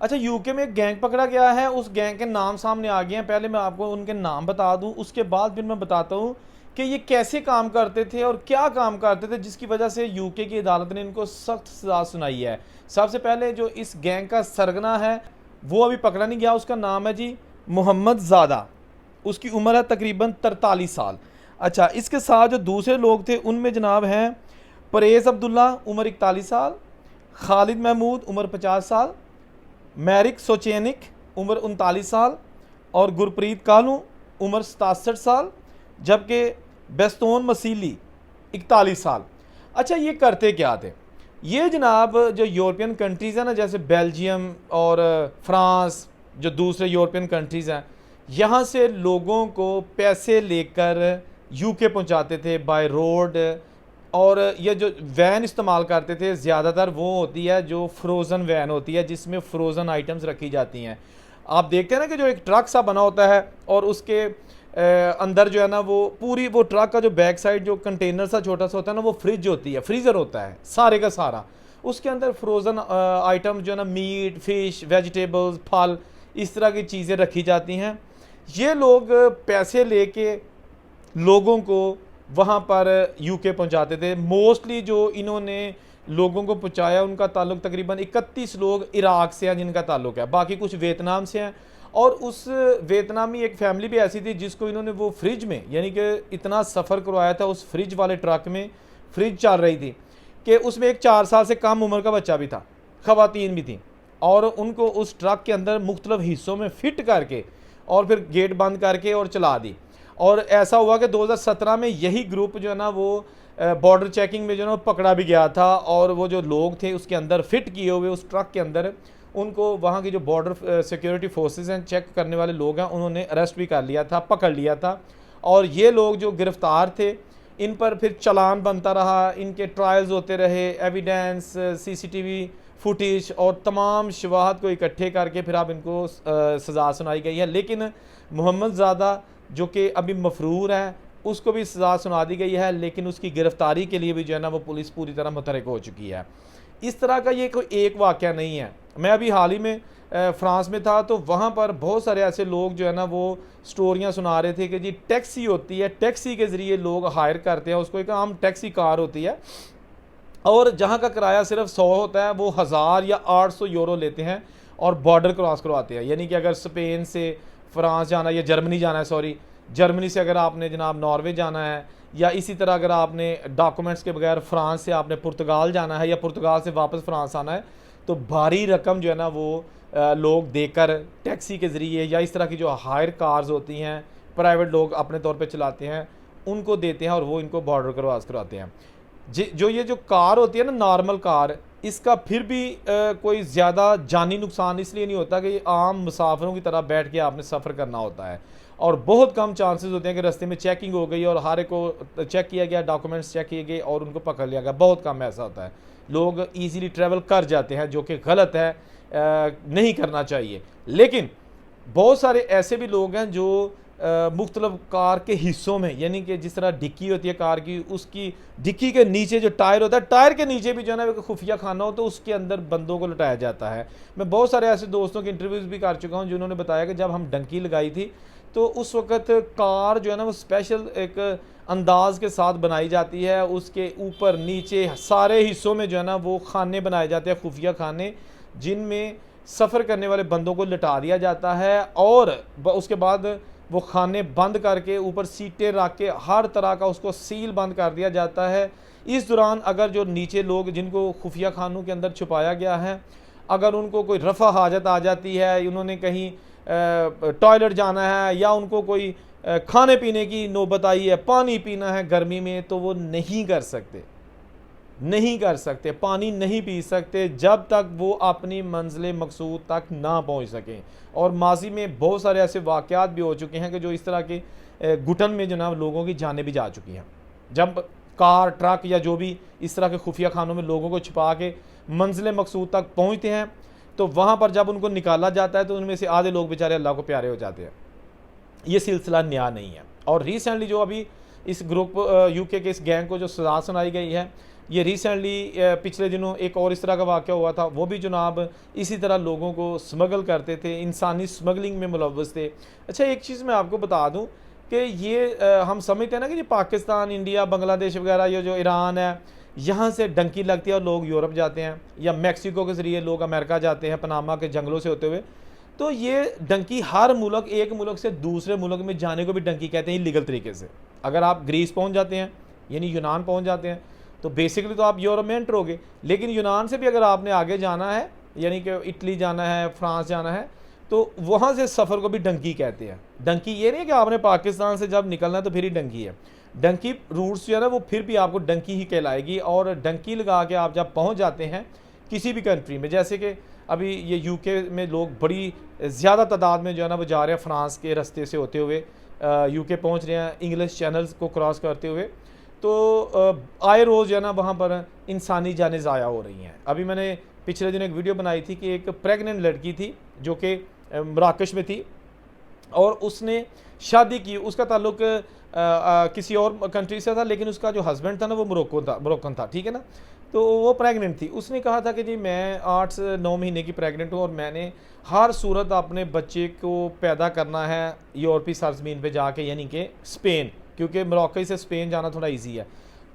अच्छा, यूके में एक गैंग पकड़ा गया है, उस गैंग के नाम सामने आ गए हैं। पहले मैं आपको उनके नाम बता दूं, उसके बाद फिर मैं बताता हूं कि ये कैसे काम करते थे और क्या काम करते थे जिसकी वजह से यूके की अदालत ने इनको सख्त सजा सुनाई है। सबसे पहले जो इस गैंग का सरगना है वो अभी पकड़ा नहीं गया, उसका नाम है जी मोहम्मद ज़ादा। उसकी उम्र है तकरीबन 43 साल। अच्छा, इसके साथ जो दूसरे लोग थे उनमें जनाब हैं परेज़ अब्दुल्ला, उम्र 41 साल, खालिद महमूद, उम्र 50 साल, मैरिक सोचेनिक, उम्र 39 साल, और गुरप्रीत कालू, उम्र 67 साल, जबकि बेस्तोन मसीली 41 साल। अच्छा, ये करते क्या थे? ये जनाब जो यूरोपियन कंट्रीज़ हैं ना, जैसे बेल्जियम और फ्रांस, जो दूसरे यूरोपियन कंट्रीज़ हैं, यहाँ से लोगों को पैसे लेकर यूके पहुँचाते थे बाय रोड। और ये जो वैन इस्तेमाल करते थे ज़्यादातर वो होती है जो फ्रोज़न वैन होती है, जिसमें फ़्रोज़न आइटम्स रखी जाती हैं। आप देखते हैं ना कि जो एक ट्रक सा बना होता है और उसके अंदर जो है ना वो पूरी वो ट्रक का जो बैक साइड जो कंटेनर सा छोटा सा होता है ना, वो फ्रिज होती है, फ्रीज़र होता है सारे का सारा। उसके अंदर फ्रोज़न आइटम जो है ना, मीट, फ़िश, वेजिटेबल्स, फल, इस तरह की चीज़ें रखी जाती हैं। ये लोग पैसे लेके लोगों को वहाँ पर यूके पहुँचाते थे। मोस्टली जो इन्होंने लोगों को पहुँचाया उनका ताल्लुक तकरीबन 31 लोग इराक से हैं जिनका ताल्लुक है, बाकी कुछ वियतनाम से हैं। और उस वियतनामी एक फैमिली भी ऐसी थी जिसको इन्होंने वो फ्रिज में, यानी कि इतना सफ़र करवाया था उस फ्रिज वाले ट्रक में, फ्रिज चल रही थी कि उसमें एक 4 साल से कम उम्र का बच्चा भी था, ख़वातीन भी थी, और उनको उस ट्रक के अंदर मुख्तलिफ हिस्सों में फ़िट करके और फिर गेट बंद करके और चला दी। और ऐसा हुआ कि 2017 में यही ग्रुप जो है ना वो बॉर्डर चेकिंग में जो है ना पकड़ा भी गया था, और वो जो लोग थे उसके अंदर फिट किए हुए उस ट्रक के अंदर, उनको वहाँ की जो बॉर्डर सिक्योरिटी फोर्सेस हैं, चेक करने वाले लोग हैं, उन्होंने अरेस्ट भी कर लिया था, पकड़ लिया था। और ये लोग जो गिरफ़्तार थे इन पर फिर चालान बनता रहा, इनके ट्रायल्स होते रहे, एविडेंस, सीसीटीवी फुटेज और तमाम शवाहद को इकट्ठे करके फिर अब इनको सज़ा सुनाई गई है। लेकिन मोहम्मद ज़ादा जो कि अभी मफरूर है उसको भी सज़ा सुना दी गई है, लेकिन उसकी गिरफ़्तारी के लिए भी जो है ना वो पुलिस पूरी तरह मुतहरिक हो चुकी है। इस तरह का ये कोई एक वाक़या नहीं है। मैं अभी हाल ही में फ्रांस में था, तो वहाँ पर बहुत सारे ऐसे लोग जो है ना वो स्टोरियाँ सुना रहे थे कि जी टैक्सी होती है, टैक्सी के ज़रिए लोग हायर करते हैं उसको, एक आम टैक्सी कार होती है, और जहाँ का किराया सिर्फ 100 होता है, वो 1000 या 800 यूरो लेते हैं और बॉर्डर क्रॉस करवाते हैं। यानी कि अगर स्पेन से फ्रांस जाना है या जर्मनी जाना है, सॉरी, जर्मनी से अगर आपने जनाब नॉर्वे जाना है, या इसी तरह अगर आपने डॉक्यूमेंट्स के बगैर फ्रांस से आपने पुर्तगाल जाना है या पुर्तगाल से वापस फ्रांस आना है, तो भारी रकम जो है ना वो लोग देकर टैक्सी के ज़रिए या इस तरह की जो हायर कार्स होती हैं, प्राइवेट लोग अपने तौर पे चलाते हैं, उनको देते हैं और वो इनको बॉर्डर क्रॉस करवाते हैं। जो ये जो कार होती है ना, नॉर्मल कार, इसका फिर भी कोई ज़्यादा जानी नुकसान इसलिए नहीं होता कि ये आम मुसाफिरों की तरह बैठ के आपने सफ़र करना होता है, और बहुत कम चांसेस होते हैं कि रास्ते में चेकिंग हो गई और हर एक को चेक किया गया, डॉक्यूमेंट्स चेक किए गए और उनको पकड़ लिया गया। बहुत कम ऐसा होता है, लोग ईजीली ट्रैवल कर जाते हैं, जो कि गलत है, नहीं करना चाहिए। लेकिन बहुत सारे ऐसे भी लोग हैं जो मुख्तलिफ कार के हिस्सों में, यानी कि जिस तरह डिक्की होती है कार की, उसकी डिक्की के नीचे जो टायर होता है, टायर के नीचे भी जो है ना खुफिया खाना हो, तो उसके अंदर बंदों को लटाया जाता है। मैं बहुत सारे ऐसे दोस्तों के इंटरव्यूज़ भी कर चुका हूँ जिन्होंने बताया कि जब हम डंकी लगाई थी तो उस वक़्त कार जो है ना वो स्पेशल एक अंदाज के साथ बनाई जाती है, उसके ऊपर नीचे सारे हिस्सों में जो है ना वो खाने बनाए जाते हैं, खुफिया खाने, जिनमें सफ़र करने वाले बंदों को लटा दिया जाता है, और उसके बाद वो खाने बंद करके ऊपर सीटें रख के हर तरह का उसको सील बंद कर दिया जाता है। इस दौरान अगर जो नीचे लोग जिनको खुफिया खानों के अंदर छुपाया गया है, अगर उनको कोई रफ़ा हाजत आ जाती है, उन्होंने कहीं टॉयलेट जाना है या उनको कोई खाने पीने की नौबत आई है, पानी पीना है गर्मी में, तो वो नहीं कर सकते, नहीं कर सकते, पानी नहीं पी सकते जब तक वो अपनी मंजिल मकसूद तक ना पहुंच सकें। और माजी में बहुत सारे ऐसे वाक़यात भी हो चुके हैं कि जो इस तरह के घुटन में जनाब लोगों की जानें भी जा चुकी हैं। जब कार, ट्रक या जो भी इस तरह के खुफिया खानों में लोगों को छिपा के मंजिल मकसूद तक पहुँचते हैं, तो वहाँ पर जब उनको निकाला जाता है तो उनमें से आधे लोग बेचारे अल्लाह को प्यारे हो जाते हैं। ये सिलसिला नया नहीं है। और रिसेंटली जो अभी इस ग्रुप यूके के इस गैंग को जो सज़ा सुनाई गई है, ये रिसेंटली पिछले दिनों एक और इस तरह का वाक़या हुआ था, वो भी जनाब इसी तरह लोगों को स्मगल करते थे, इंसानी स्मगलिंग में मुलव्वस थे। अच्छा, एक चीज़ मैं आपको बता दूं कि ये हम समझते हैं ना कि ये पाकिस्तान, इंडिया, बांग्लादेश वगैरह, ये जो ईरान है, यहाँ से डंकी लगती है और लोग यूरोप जाते हैं, या मैक्सिको के ज़रिए लोग अमेरिका जाते हैं पनामा के जंगलों से होते हुए। तो ये डंकी हर मुल्क, एक मुल्क से दूसरे मुल्क में जाने को भी डंकी कहते हैं लीगल तरीके से। अगर आप ग्रीस पहुंच जाते हैं यानी यूनान पहुंच जाते हैं तो बेसिकली तो आप यूरोप में एंटर होगे, लेकिन यूनान से भी अगर आपने आगे जाना है यानी कि इटली जाना है, फ्रांस जाना है, तो वहाँ से सफ़र को भी डंकी कहते हैं। डंकी ये नहीं कि आपने पाकिस्तान से जब निकलना है तो फिर ही डंकी है, डंकी रूट्स जो है ना वो फिर भी आपको डंकी ही कहलाएगी। और डंकी लगा के आप जब पहुँच जाते हैं किसी भी कंट्री में, जैसे कि अभी ये यूके में लोग बड़ी ज़्यादा तादाद में जो है ना वो जा रहे हैं फ्रांस के रास्ते से होते हुए यूके पहुंच रहे हैं, इंग्लिश चैनल्स को क्रॉस करते हुए। तो आए रोज़ जो है ना वहाँ पर इंसानी जानें ज़ाया हो रही हैं। अभी मैंने पिछले दिन एक वीडियो बनाई थी कि एक प्रेग्नेंट लड़की थी जो कि मराकश में थी और उसने शादी की, उसका ताल्लुक किसी और कंट्री से था, लेकिन उसका जो हस्बैंड था ना वो मोरक्कन था, ठीक है ना। तो वो प्रेग्नेंट थी, उसने कहा था कि जी मैं 8 से 9 महीने की प्रेग्नेंट हूँ और मैंने हर सूरत अपने बच्चे को पैदा करना है यूरोपीय सरजमीन पे जाके, यानी कि स्पेन, क्योंकि मोरक्को से स्पेन जाना थोड़ा इजी है।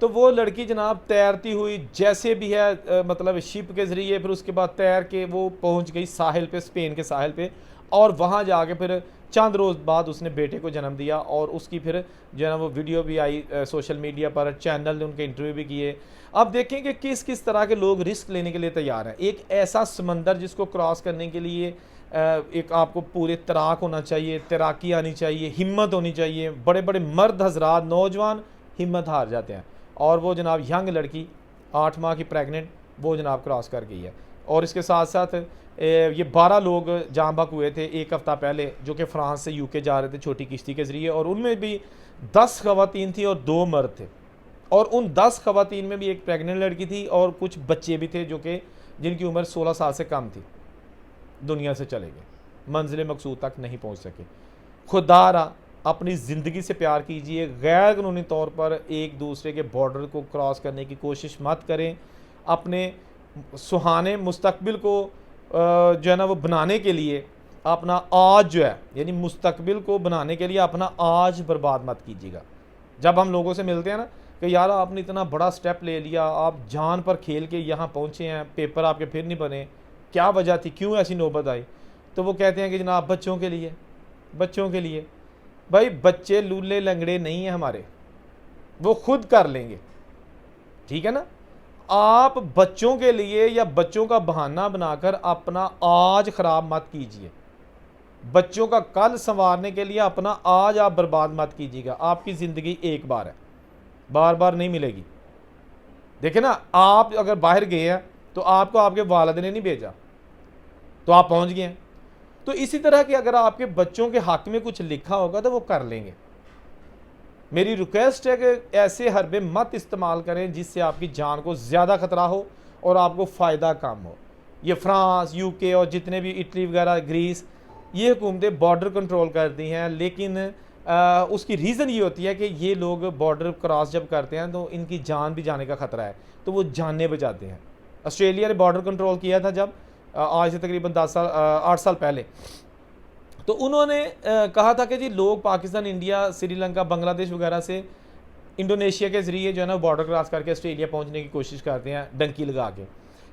तो वो लड़की जनाब तैरती हुई जैसे भी है मतलब शिप के ज़रिए, फिर उसके बाद तैर के वो पहुंच गई साहिल पे, स्पेन के साहिल पे, और वहाँ जाके फिर चंद रोज़ बाद उसने बेटे को जन्म दिया। और उसकी फिर जो है ना वो वीडियो भी आई सोशल मीडिया पर, चैनल ने उनके इंटरव्यू भी किए। अब देखें कि किस किस तरह के लोग रिस्क लेने के लिए तैयार हैं। एक ऐसा समंदर जिसको क्रॉस करने के लिए एक आपको पूरे तैराक होना चाहिए, तैराकी आनी चाहिए, हिम्मत होनी चाहिए। बड़े बड़े मर्द हजरात, नौजवान हिम्मत हार जाते हैं, और वो जनाब यंग लड़की 8 माह की प्रेग्नेंट वो जनाब क्रॉस कर गई है। और इसके साथ साथ ये 12 लोग जाँ बहक हुए थे एक हफ़्ता पहले, जो कि फ़्रांस से यूके जा रहे थे छोटी किश्ती के ज़रिए, और उनमें भी 10 ख़वातीन थी और 2 मर्द थे। और उन 10 ख़वातीन में भी एक प्रेग्नेंट लड़की थी और कुछ बच्चे भी थे जो कि जिनकी उम्र 16 साल से कम थी। दुनिया से चले गए, मंजिल मकसूद तक नहीं पहुँच सके। खुदारा अपनी ज़िंदगी से प्यार कीजिए, गैर कानूनी तौर पर एक दूसरे के बॉर्डर को क्रॉस करने की कोशिश मत करें। अपने सुहाने मुस्तकबिल को जो है ना वो बनाने के लिए अपना आज जो है, यानी मुस्तकबिल को बनाने के लिए अपना आज बर्बाद मत कीजिएगा। जब हम लोगों से मिलते हैं ना कि यार आपने इतना बड़ा स्टेप ले लिया, आप जान पर खेल के यहाँ पहुँचे हैं, पेपर आपके फिर नहीं बने, क्या वजह थी, क्यों ऐसी नौबत आई? तो वो कहते हैं कि जनाब बच्चों के लिए, बच्चों के लिए। भाई बच्चे लूले लंगड़े नहीं हैं हमारे, वो खुद कर लेंगे, ठीक है ना। आप बच्चों के लिए या बच्चों का बहाना बनाकर अपना आज ख़राब मत कीजिए। बच्चों का कल संवारने के लिए अपना आज आप बर्बाद मत कीजिएगा। आपकी ज़िंदगी एक बार है, बार बार नहीं मिलेगी। देखिए ना, आप अगर बाहर गए हैं तो आपको आपके वालिद ने नहीं भेजा, तो आप पहुंच गए हैं। तो इसी तरह कि अगर आपके बच्चों के हक में कुछ लिखा होगा तो वो कर लेंगे। मेरी रिक्वेस्ट है कि ऐसे हरबे मत इस्तेमाल करें जिससे आपकी जान को ज़्यादा ख़तरा हो और आपको फ़ायदा कम हो। ये फ्रांस, यूके और जितने भी इटली वगैरह, ग्रीस, ये हुकूमतें बॉर्डर कंट्रोल करती हैं, लेकिन उसकी रीज़न ये होती है कि ये लोग बॉर्डर क्रॉस जब करते हैं तो इनकी जान भी जाने का ख़तरा है, तो वो जानें बचाते हैं। ऑस्ट्रेलिया ने बॉर्डर कंट्रोल किया था जब आज से तकरीबन 8 साल पहले, तो उन्होंने कहा था कि जी लोग पाकिस्तान, इंडिया, श्रीलंका, बांग्लादेश वगैरह से इंडोनेशिया के ज़रिए जो है ना बॉर्डर क्रॉस करके ऑस्ट्रेलिया पहुंचने की कोशिश करते हैं डंकी लगा के।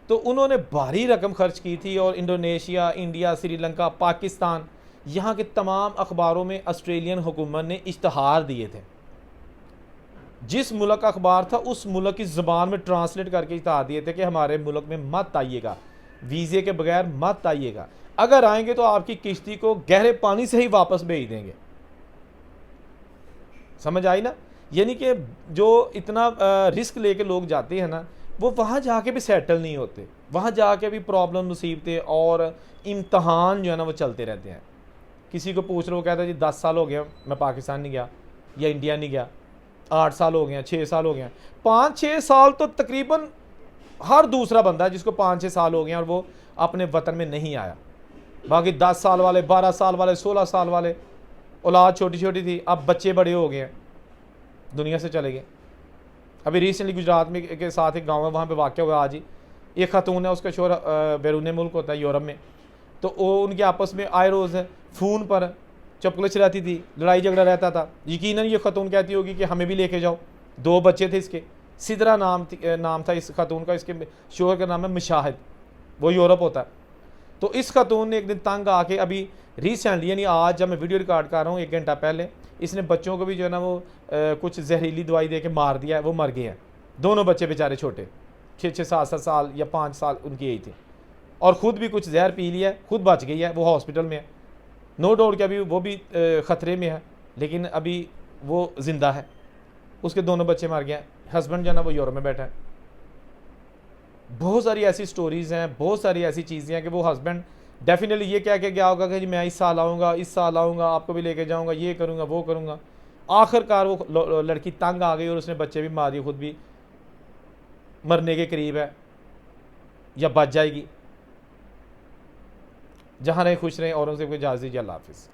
तो उन्होंने भारी रकम खर्च की थी और इंडोनेशिया, इंडिया, श्रीलंका, पाकिस्तान, यहाँ के तमाम अखबारों में ऑस्ट्रेलियन हुकूमत ने इश्तहार दिए थे। जिस मुल्क का अखबार था उस मुल्क की ज़बान में ट्रांसलेट करके इश्तहार दिए थे कि हमारे मुल्क में मत आइएगा, वीज़े के बगैर मत आइएगा, अगर आएंगे तो आपकी किश्ती को गहरे पानी से ही वापस भेज देंगे। समझ आई ना? यानी कि जो इतना रिस्क लेके लोग जाते हैं ना, वो वहाँ जाके भी सेटल नहीं होते, वहाँ जाके भी प्रॉब्लम, मुसीबतें और इम्तहान जो है ना वो चलते रहते हैं। किसी को पूछ रहे हो, कहता है जी 10 साल हो गया मैं पाकिस्तान नहीं गया या इंडिया नहीं गया, 8 साल हो गए, 6 साल हो गए, 5-6 साल तो तकरीबन हर दूसरा बंदा है जिसको 5-6 साल हो गए और वो अपने वतन में नहीं आया। बाकी 10 साल वाले, 12 साल वाले, 16 साल वाले, औलाद छोटी छोटी थी, अब बच्चे बड़े हो गए हैं, दुनिया से चले गए। अभी रिसेंटली गुजरात में के साथ एक गाँव है, वहाँ पे वाक़या हुआ आज ही। एक खातून है, उसका शोहर बैरून मुल्क होता है यूरोप में, तो वो उनके आपस में आए रोज़ फ़ोन पर चपकलच रहती थी, लड़ाई झगड़ा रहता था। यकीनन ये खातून कहती होगी कि हमें भी लेके जाओ। 2 बच्चे थे इसके, सिदरा नाम था इस खातून का, इसके शोहर का नाम है मुशाहिद, वो यूरोप होता है। तो इस खातून ने एक दिन तंग आके, अभी रिसेंटली यानी आज जब मैं वीडियो रिकॉर्ड कर रहा हूँ 1 घंटा पहले, इसने बच्चों को भी जो है ना वो कुछ जहरीली दवाई दे के मार दिया है, वो मर गए हैं। दोनों बच्चे बेचारे छोटे, 6-6, 7-7 साल या 5 साल उनकी यही थी, और ख़ुद भी कुछ जहर पी लिया है, खुद बच गई है, वो हॉस्पिटल में है। नो डाउट कि अभी वो भी ख़तरे में है, लेकिन अभी वो ज़िंदा है। उसके दोनों बच्चे मर गए हैं, हस्बैंड जो है ना वो यूरोप में बैठा है। बहुत सारी ऐसी स्टोरीज़ हैं, बहुत सारी ऐसी चीज़ें हैं कि वो हस्बैंड डेफिनेटली ये कह के गया होगा कि जी मैं इस साल आऊँगा, आपको भी लेके जाऊँगा, ये करूँगा, वो करूँगा। आखिरकार वो लड़की तंग आ गई और उसने बच्चे भी मार दिए, खुद भी मरने के करीब है या बच जाएगी। जहाँ रहे खुश रहें, औरों से कोई इजाज़त दीजिए। अल्लाह हाफ़िज़।